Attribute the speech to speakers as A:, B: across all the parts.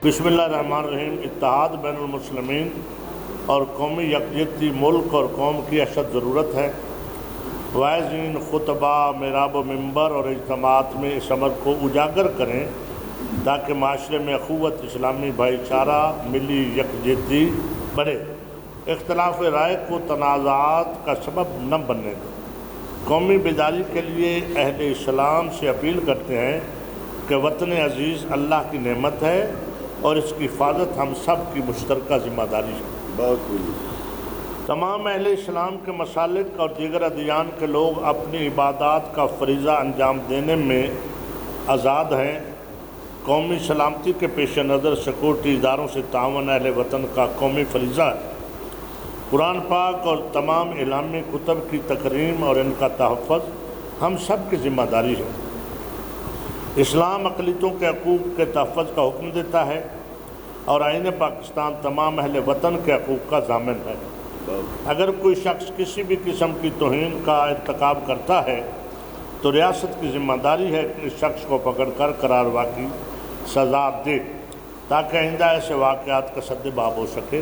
A: بسم اللہ الرحمن الرحیم۔ اتحاد بین المسلمین اور قومی یکجہتی ملک اور قوم کی اشد ضرورت ہے۔ واعظین، خطبہ، محراب و منبر اور اجتماعات میں اس امر کو اجاگر کریں تاکہ معاشرے میں اخوت، اسلامی بھائی چارہ، ملی یکجہتی بڑھے، اختلاف رائے کو تنازعات کا سبب نہ بننے دیں۔ قومی بیداری کے لیے اہل اسلام سے اپیل کرتے ہیں کہ وطن عزیز اللہ کی نعمت ہے اور اس کی حفاظت ہم سب کی مشترکہ ذمہ داری ہے۔ تمام اہل اسلام کے مسالک اور دیگر ادیان کے لوگ اپنی عبادات کا فریضہ انجام دینے میں آزاد ہیں۔ قومی سلامتی کے پیش نظر سیکورٹی اداروں سے تعاون اہل وطن کا قومی فریضہ ہے۔ قرآن پاک اور تمام اعلامی کتب کی تکریم اور ان کا تحفظ ہم سب کی ذمہ داری ہے۔ اسلام اقلیتوں کے حقوق کے تحفظ کا حکم دیتا ہے اور آئین پاکستان تمام اہل وطن کے حقوق کا ضامن ہے۔ اگر کوئی شخص کسی بھی قسم کی توہین کا ارتکاب کرتا ہے تو ریاست کی ذمہ داری ہے کہ اس شخص کو پکڑ کر قراروا کی سزا دے تاکہ آئندہ ایسے واقعات کا سدباب ہو سکے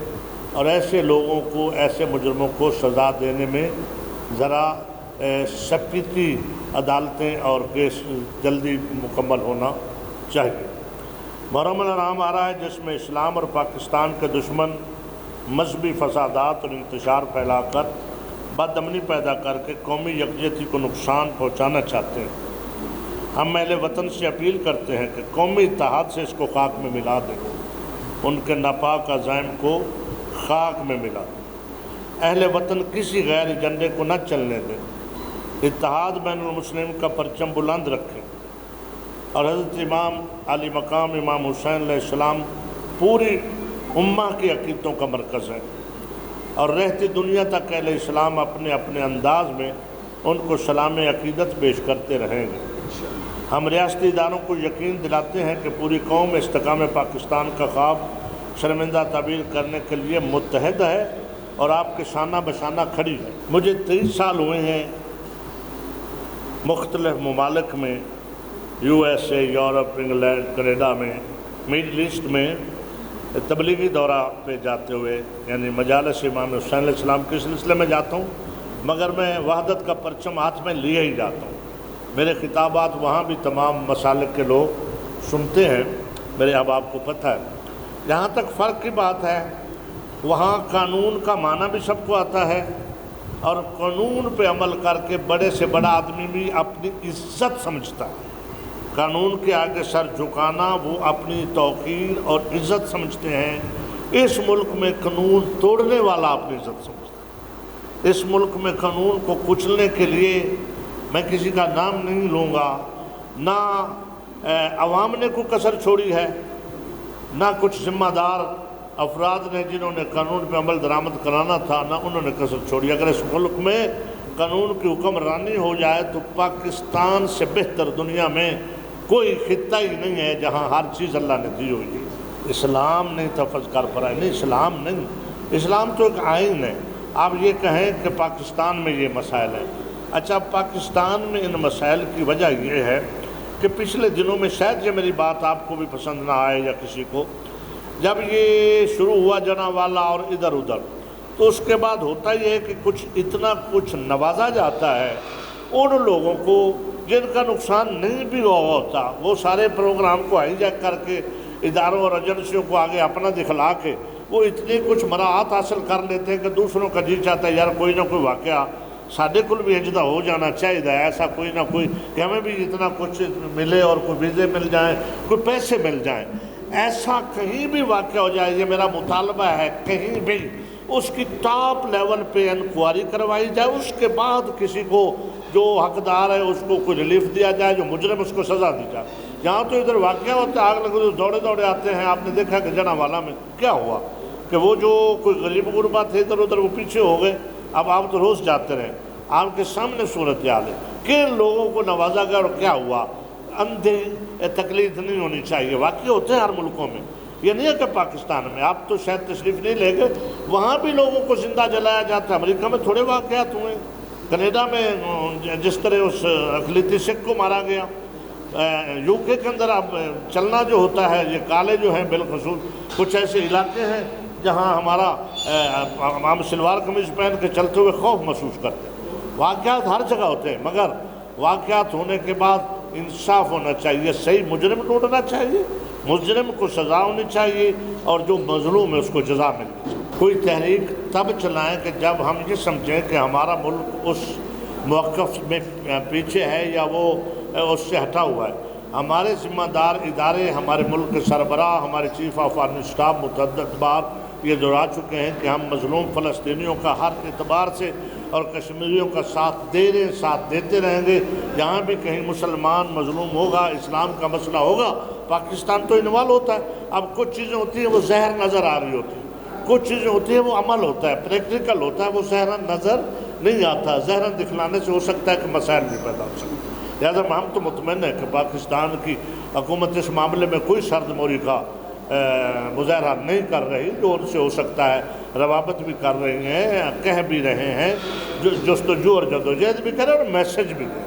A: اور ایسے لوگوں کو، ایسے مجرموں کو سزا دینے میں ذرا سپیتی عدالتیں اور کیس جلدی مکمل ہونا چاہیے۔ محرم الحرام آ رہا ہے جس میں اسلام اور پاکستان کے دشمن مذہبی فسادات اور انتشار پھیلا کر بد امنی پیدا کر کے قومی یکجہتی کو نقصان پہنچانا چاہتے ہیں۔ ہم اہل وطن سے اپیل کرتے ہیں کہ قومی اتحاد سے اس کو خاک میں ملا دیں، ان کے ناپاک عزائم کو خاک میں ملا دیں۔ اہل وطن کسی غیر ایجنڈے کو نہ چلنے دیں، اتحاد بین المسلمین کا پرچم بلند رکھیں اور حضرت امام علی مقام امام حسین علیہ السلام پوری امہ کی عقیدتوں کا مرکز ہے اور رہتی دنیا تک اہل اسلام اپنے اپنے انداز میں ان کو سلام عقیدت پیش کرتے رہیں گے۔ ہم ریاستی اداروں کو یقین دلاتے ہیں کہ پوری قوم استحکام پاکستان کا خواب شرمندہ تعبیر کرنے کے لیے متحد ہے اور آپ کے شانہ بشانہ کھڑی ہے۔ مجھے 30 سال ہوئے ہیں مختلف ممالک میں، USA، یورپ، انگلینڈ، کینیڈا میں، میڈل ایسٹ میں تبلیغی دورہ پہ جاتے ہوئے، یعنی مجالس امام حسین علیہ السلام کے سلسلے میں جاتا ہوں، مگر میں وحدت کا پرچم ہاتھ میں لیے ہی جاتا ہوں۔ میرے خطابات وہاں بھی تمام مسالک کے لوگ سنتے ہیں، میرے احباب کو پتہ ہے۔ جہاں تک فرق کی بات ہے، وہاں قانون کا معنی بھی سب کو آتا ہے اور قانون پہ عمل کر کے بڑے سے بڑا آدمی بھی اپنی عزت سمجھتا ہے۔ قانون کے آگے سر جھکانا وہ اپنی توقیر اور عزت سمجھتے ہیں۔ اس ملک میں قانون توڑنے والا اپنی عزت سمجھتا ہے۔ اس ملک میں قانون کو کچلنے کے لیے میں کسی کا نام نہیں لوں گا، نہ عوام نے کوئی کسر چھوڑی ہے، نہ کچھ ذمہ دار افراد نے جنہوں نے قانون پہ عمل درآمد کرانا تھا، نہ انہوں نے کسر چھوڑی۔ اگر اس ملک میں قانون کی حکمرانی ہو جائے تو پاکستان سے بہتر دنیا میں کوئی خطہ ہی نہیں ہے جہاں ہر چیز اللہ نے دی ہوئی ہے۔ اسلام نہیں تفظ کر پڑا ہے، نہیں اسلام نہیں، اسلام تو ایک آئین ہے۔ آپ یہ کہیں کہ پاکستان میں یہ مسائل ہیں، اچھا پاکستان میں ان مسائل کی وجہ یہ ہے کہ پچھلے دنوں میں شاید یہ میری بات آپ کو بھی پسند نہ آئے یا کسی کو، جب یہ شروع ہوا جنا والا اور ادھر ادھر، تو اس کے بعد ہوتا یہ ہے کہ اتنا کچھ نوازا جاتا ہے ان لوگوں کو جن کا نقصان نہیں بھی ہوتا، وہ سارے پروگرام کو ہائی جیک کر کے اداروں اور ایجنسیوں کو آگے اپنا دکھلا کے وہ اتنی کچھ مراعات حاصل کر لیتے ہیں کہ دوسروں کا جی چاہتا ہے یار کوئی نہ کوئی واقعہ ساڈے کل بھی اجدا ہو جانا چاہیے، ایسا کوئی نہ کوئی کہ ہمیں بھی اتنا کچھ ملے اور کوئی ویزے مل جائیں، کوئی پیسے مل جائیں۔ ایسا کہیں بھی واقعہ ہو جائے، یہ میرا مطالبہ ہے، کہیں بھی اس کی ٹاپ لیول پہ انکوائری کروائی جائے، اس کے بعد کسی کو جو حقدار ہے اس کو کوئی ریلیف دیا جائے، جو مجرم اس کو سزا دی جائے۔ یہاں تو ادھر واقعہ ہوتا ہے، آگ لگے تو دوڑے دوڑے آتے ہیں۔ آپ نے دیکھا کہ جنا والا میں کیا ہوا کہ وہ جو کوئی غریب غربا تھے ادھر ادھر وہ پیچھے ہو گئے۔ اب آپ تو روز جاتے رہے، آپ کے سامنے صورتحال ہے، کن لوگوں کو نوازا گیا اور کیا ہوا۔ اندھی تقلید نہیں ہونی چاہیے، واقع ہوتے ہیں ہر ملکوں میں، یہ نہیں ہے کہ پاکستان میں۔ آپ تو شاید تشریف نہیں لے گئے، وہاں بھی لوگوں کو زندہ جلایا جاتا ہے۔ امریکہ میں تھوڑے واقعات ہوئے، کینیڈا میں جس طرح اس اقلیتی سکھ کو مارا گیا، UK کے اندر اب چلنا جو ہوتا ہے، یہ کالے جو ہیں بالخصوص کچھ ایسے علاقے ہیں جہاں ہمارا ہم شلوار قمیض پہن کے چلتے ہوئے خوف محسوس کرتے ہیں۔ واقعات ہر جگہ ہوتے ہیں، مگر واقعات ہونے کے بعد انصاف ہونا چاہیے، صحیح مجرم ڈھونڈنا چاہیے، مجرم کو سزا ہونی چاہیے اور جو مظلوم ہے اس کو جزا ملنی چاہیے۔ کوئی تحریک تب چلائیں کہ جب ہم یہ سمجھیں کہ ہمارا ملک اس موقف میں پیچھے ہے یا وہ اس سے ہٹا ہوا ہے۔ ہمارے ذمہ دار ادارے، ہمارے ملک کے سربراہ، ہمارے چیف آف آرمی اسٹاف متعدد بار یہ دہرا چکے ہیں کہ ہم مظلوم فلسطینیوں کا ہر اعتبار سے اور کشمیریوں کا ساتھ دے رہے ہیں، ساتھ دیتے رہیں گے۔ جہاں بھی کہیں مسلمان مظلوم ہوگا، اسلام کا مسئلہ ہوگا، پاکستان تو انوالو ہوتا ہے۔ اب کچھ چیزیں ہوتی ہیں وہ زہر نظر آ رہی ہوتی ہیں، کچھ چیزیں ہوتی ہیں وہ عمل ہوتا ہے، پریکٹیکل ہوتا ہے، وہ زہر نظر نہیں آتا۔ زہر دکھلانے سے ہو سکتا ہے کہ مسائل بھی پیدا ہو سکتے ہیں۔ لہٰذا ہم تو مطمئن ہیں کہ پاکستان کی حکومت اس معاملے میں کوئی سرد موری کا مظاہرہ نہیں کر رہی، جو ان سے ہو سکتا ہے روابط بھی کر رہی ہیں، کہہ بھی رہے ہیں، جستجو اور جدوجہد بھی کریں اور میسج بھی دیں۔